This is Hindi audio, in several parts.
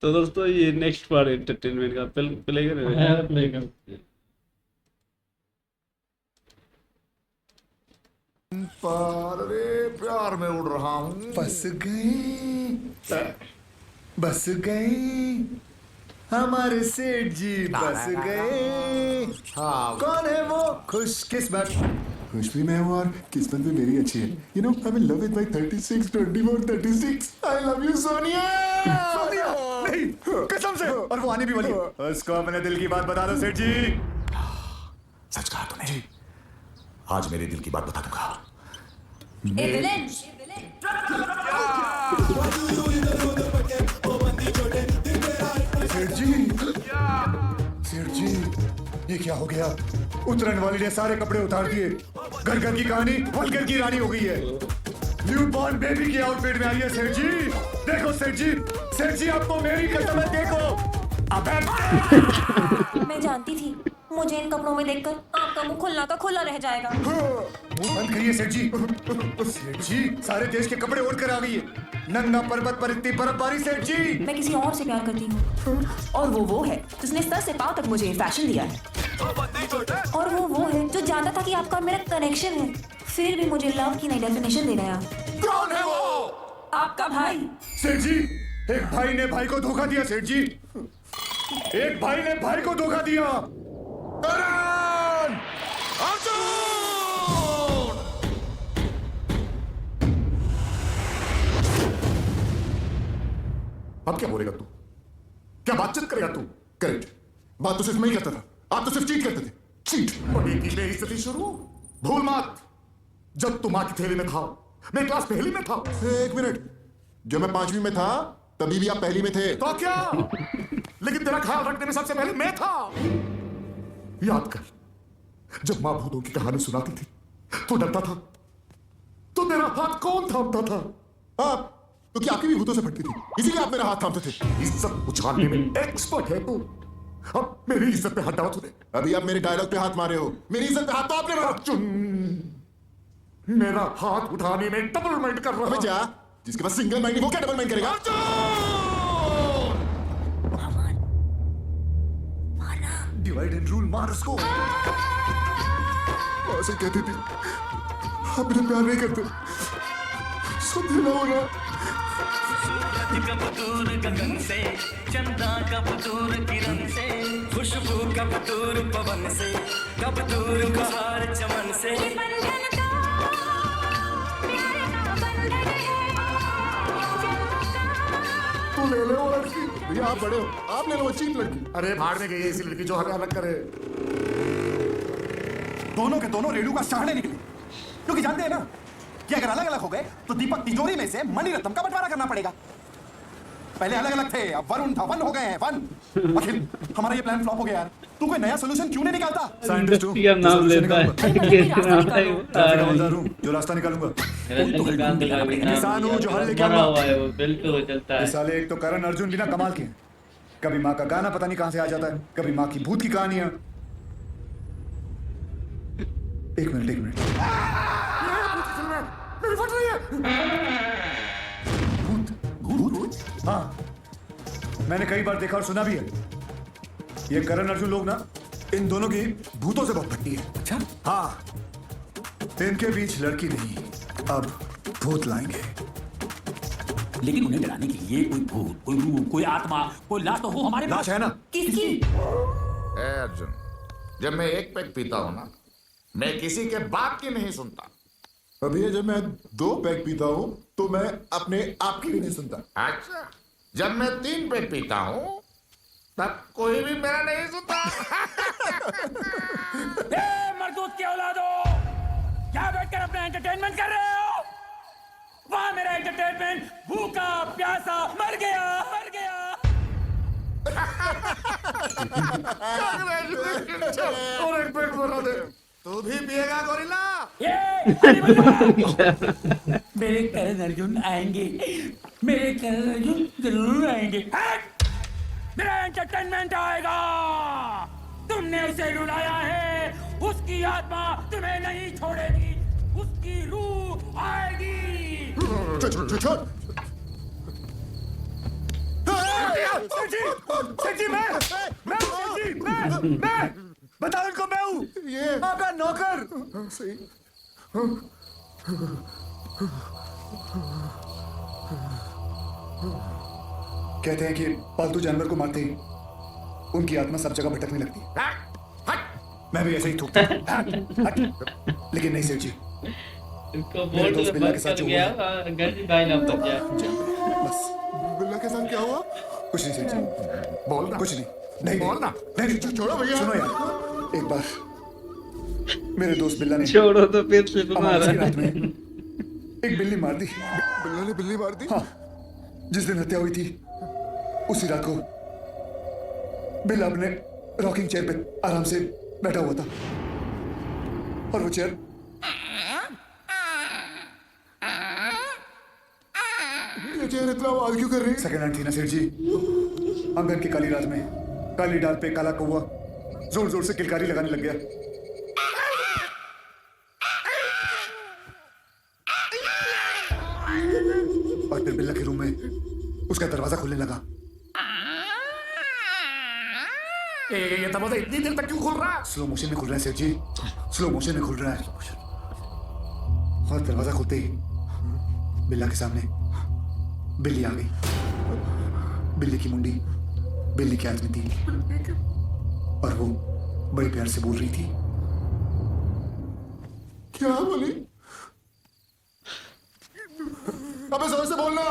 तो दोस्तों ये नेक्स्ट पार्ट एंटरटेनमेंट का प्ले करें। हाँ, प्ले कर। पर रे प्यार में उड़ रहा हूँ। बस गए, बस गए हमारे सेठ जी, बस गए। हाँ कौन है वो खुशकिस्मत? खुश भी मैं हूँ और किस्मत भी मेरी अच्छी है। You know I am in love with my 36 24 36। I love you Sonia. Sonia नहीं, कसम से। और वो आने भी वाली है। उसको अपने दिल की बात बता दो सेठ जी। सच कहा तूने। आज मेरे दिल की बात बता दूंगा। सेठ जी, सेठ जी, ये क्या हो गया? उतरन वाली ने सारे कपड़े उतार दिए। घर घर की कहानी वलगर की रानी हो गई है। न्यू बॉर्न बेबी की आउटफिट में आई है सेठ जी। देखो सेठ जी, सेठ जी आपको मेरी कसम है, देखो। अबे मैं जानती थी मुझे इन कपड़ों में देखकर आपका मुंह खुलना का खुला रह जाएगा। मुंह बंद करिए सेठ जी। सेठ जी सारे देश के कपड़े ओढ़ कर आ गई है। नंगा पर्वत पर इतनी बर्फबारी सेठ जी। मैं किसी और से प्यार करती हूँ और वो है जिसने सर से पांव तक मुझे फैशन दिया है। और वो है जो जानता था कि आपका मेरा कनेक्शन है, फिर भी मुझे लव की नई डेफिनेशन दे गया। कौन है वो? आपका भाई। सेठ जी, एक भाई ने भाई को धोखा दिया सेठ जी। एक भाई ने भाई को धोखा दिया। करण! अर्जुन! अब क्या बोलेगा तू? क्या बातचीत करेगा तू? करेक्ट, बात तो सिर्फ मैं ही करता था। आप तो सिर्फ चीट करते थे। चीट। बड़ी की बेइज्जती शुरू। भूल मत, जब तू मां की थैली में था मैं क्लास पहली में था। एक मिनट, जब मैं 5वीं में था तभी भी आप पहली में थे। तो क्या? लेकिन तेरा ख्याल रखने में सबसे पहले मैं था। याद कर, जब मां भूतों की कहानी सुनाती थी तो डरता था, तो तेरा हाथ कौन थामता था? आप तो क्या आपकी भी भूतों से फटती थी, इसीलिए आप मेरा हाथ थामते थे। इज्जत उछालने में एक्सपर्ट है तू। अब मेरी इज्जत पे हाथ डाला तूने। अभी आप मेरे डायलॉग पे हाथ मारे हो। मेरी इज्जत पे हाथ तो आपने मारा। चुन, मेरा हाथ उठाने में डबल माइंड कर रहा है। जा, जिसके पास सिंगल माइंड है वो क्या डबल माइंड करेगा? डिवाइड एंड रूल, मार उसको। ऐसे कहती थी आप मेरे प्यार नहीं करते, सब ढीला हो रहा। कब दूर गगन से, चंदा कब दूर किरण से, खुशबू कब दूर पवन से, कब दूर बहार चमन से। तू ले ले वो लड़की। भैया आप बड़े हो, आप ले लो वो चीप लड़की। अरे भाड़ में गई है ऐसी लड़की जो हमें अलग करे। दोनों के दोनों रेणु का सहारे निकले, क्योंकि जानते हैं ना कि अगर अलग अलग हो गए तो दीपक तिजोरी में से मणिरत्नम का बंटवारा करना पड़ेगा। पहले अलग अलग थे, अब वरुण था, वन हो गए हैं, वन। अखिल, हमारा ये प्लान फ्लॉप हो गया यार। तू कोई नया सोल्यूशन क्यों नहीं निकालता? साइंटिस्ट हूं, क्या नाम लेता है? जो रास्ता निकालूंगा। किसान किसान हूं जो हल लेके मरा आऊंगा। हुआ है वो, बिल्कुल चलता ये है। साले एक तो करण अर्जुन भी ना कमाल के हैं। कभी माँ का गाना पता नहीं कहां से आ जाता है, कभी माँ की भूत की कहानियां। एक मिनट, एक मिनट। भूत? भूत? हाँ, मैंने कई बार देखा और सुना भी है। ये करण अर्जुन लोग ना इन दोनों की भूतों से बहुत फटती है। अच्छा? हाँ, इनके बीच लड़की नहीं, अब भूत लाएंगे। लेकिन उन्हें डराने के लिए कोई भूत, कोई रूह, कोई आत्मा, कोई लाश तो हो हमारे लाश है ना? किसकी? ए अर्जुन, जब मैं एक पैक पीता हूं ना, मैं किसी के बाप की नहीं सुनता। अभी जब मैं 2 पैक पीता हूँ तो मैं अपने आप की भी नहीं सुनता। अच्छा, जब मैं 3 पैक पीता हूं तब कोई भी मेरा नहीं सुनता। मरदूत के औलादो, क्या बैठकर अपना एंटरटेनमेंट कर रहे हो? वहां मेरा एंटरटेनमेंट भूखा प्यासा मर गया, मर गया। और एक पैक भरा दे। तू भी पिएगा गोरिल्ला? मेरे करण अर्जुन आएंगे, मेरे करण अर्जुन जरूर आएंगे। मेरा एंटरटेनमेंट आएगा। तुमने उसे रुलाया है, उसकी आत्मा तुम्हें नहीं छोड़ेगी, उसकी रूह आएगी। छोड़। सेठ जी मैं बताओ इनको मैं हूँ ये आपका नौकर। सही कहते हैं कि पालतू जानवर को मारते ही उनकी आत्मा सब जगह भटकने लगती है। मैं भी ऐसे ही थूकता हूँ। हट। लेकिन नहीं सेठ जी, इसको मेरे बोल दोस्त बिल्ला के बंद साथ कर जो गया हुआ गंज भाई ना बच गया। बस बिल्ला के साथ क्या हुआ? कुछ नहीं सेठ जी, बोलना कुछ नहीं। नहीं बोलना। नहीं छोड़ो भैया। सुनो यार, एक बार मेरे दोस्त बिल्ला ने छोड़ो तो फिर से सुना अमावस की रहा रात में एक बिल्ली मार दी। बिल्ला ने बिल्ली मार दी? हाँ, जिस दिन हत्या हुई थी उसी रात को बिल्ला अपने रॉकिंग चेयर पे आराम से बैठा हुआ था और वो चेयर ये चेहरे इतना आवाज क्यों कर रही है? सेकेंड हैंड थी ना सेठ जी। आंगन की काली रात में काली डाल पे काला कौवा जोर जोर से किलकारी लगाने लग गया। और फिर बिल्ला के रूम में उसका दरवाजा खुलने लगा। ये दरवाजा इतनी देर तक क्यों खोल रहा है? स्लो मोशन में खुल रहा है सेठ जी, स्लो मोशन में खुल रहा है। और दरवाजा खुलते ही बिल्ला के सामने बिल्ली आ गई। बिल्ली की मुंडी बिल्ली के हाथ में थी और वो बड़े प्यार से बोल रही थी। क्या बोली? अबे जोर से बोलना।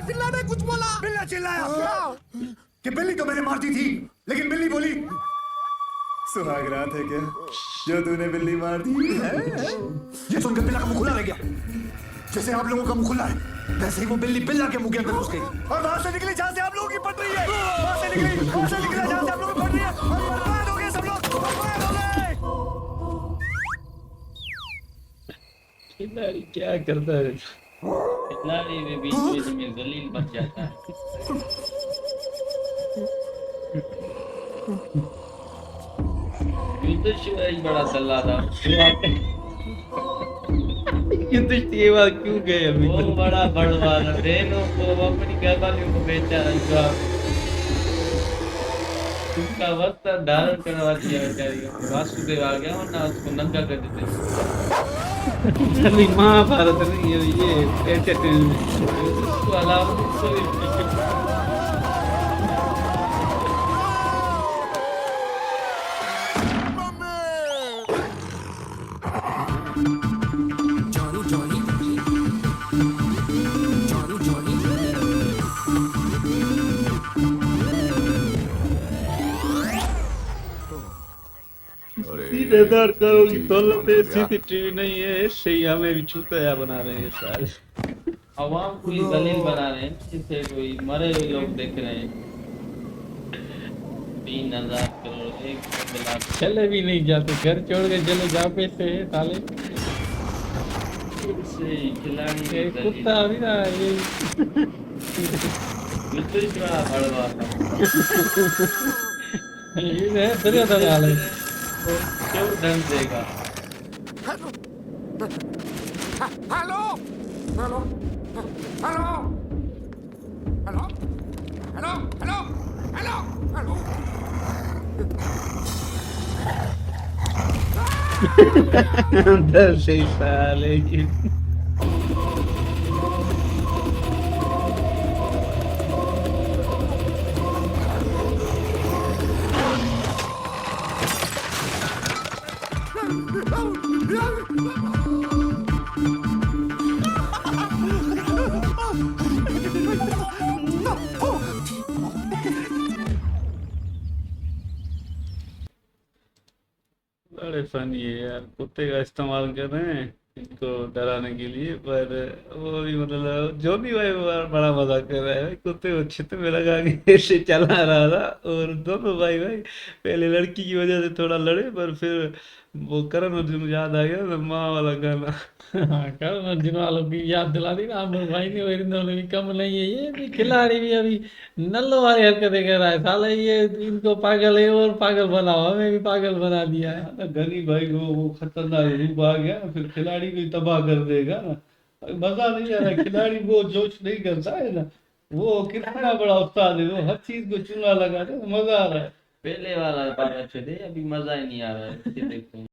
बिल्ला ने कुछ बोला। बिल्ला चिल्लाया कि बिल्ली तो मैंने मार दी थी, लेकिन बिल्ली बोली सुहाग रात है क्या जो तूने बिल्ली मार दी है? ये सुनकर बिल्ला का मुंह खुला रह गया। जैसे आप लोगों का मुंह खुला है वैसे ही वो बिल्ली बिल्ला के मुंह के अंदर घुस गई और वहां से निकली जहां से आप लोगों की पड़ रही है। वहां से निकला जहां से आप लोगों की पड़ रही है और बर्बाद हो गए सब लोग, बर्बाद हो गए। खिलाड़ी क्या करता है? खिलाड़ी में बीच में जलील बच जाता है। युधिष्ठिर बड़ा दल्ला था। युधिष्ठिर ये बात क्यों गए अभी? वो बड़ा बड़वान है। बहनों को अपनी घरवालियों को बेचा रहा। उसका वस्त्र धारण करवा दिया बेचारी को। वासुदेव आ गया और ना उसको नंगा कर देते। चलिए महाभारत नहीं है ये एंटरटेनमेंट। उसको अलावा कोई सीधेदार करोगी दौलत सीसीटीवी नहीं है, सही हमें भी छूतया बना रहे हैं सारे। आवाम को ही जलील बना रहे हैं, जिसे कोई मरे हुए लोग देख रहे हैं। 3,000 करोड़ एक लाख चले भी नहीं जाते, घर छोड़ के चले जाओ, पैसे है साले। खिलाड़ी कुत्ता भी ना ये बड़ा बड़वा ये है दरिया दरियाल है। क्यों ढंग देगा? Hello hello hello hello hello hello hello hello hello अंदर से साले की बड़े फनी है यार। कुत्ते का इस्तेमाल कर रहे हैं इनको डराने के लिए, पर वो भी मतलब जोनी भाई बड़ा मजा कर रहा है। कुत्ते को छित में लगा के ऐसे चला रहा था और दोनों भाई पहले लड़की की वजह से थोड़ा लड़े, पर फिर वो करण अर्जुन याद आ गया ना, माँ वाला गाना। हाँ, करण अर्जुन वालों की याद दिला दी ना आमिर भाई ने। और इन्होंने भी कम नहीं है, ये भी खिलाड़ी भी अभी नल्लो वाली हरकतें कर रहा है साला। ये इनको पागल है और पागल बनाओ, हमें भी पागल बना दिया है। ना गनी भाई को वो खतरनाक रूप आ गया, फिर खिलाड़ी को ही तबाह कर देगा ना। मजा नहीं आ रहा, खिलाड़ी वो जोश नहीं करता है ना। वो कितना बड़ा उस्ताद है, वो हर चीज को चूना लगा दे, मजा आ रहा है। पहले वाला पागल थे, अभी मजा ही नहीं आ रहा है। देखते हैं।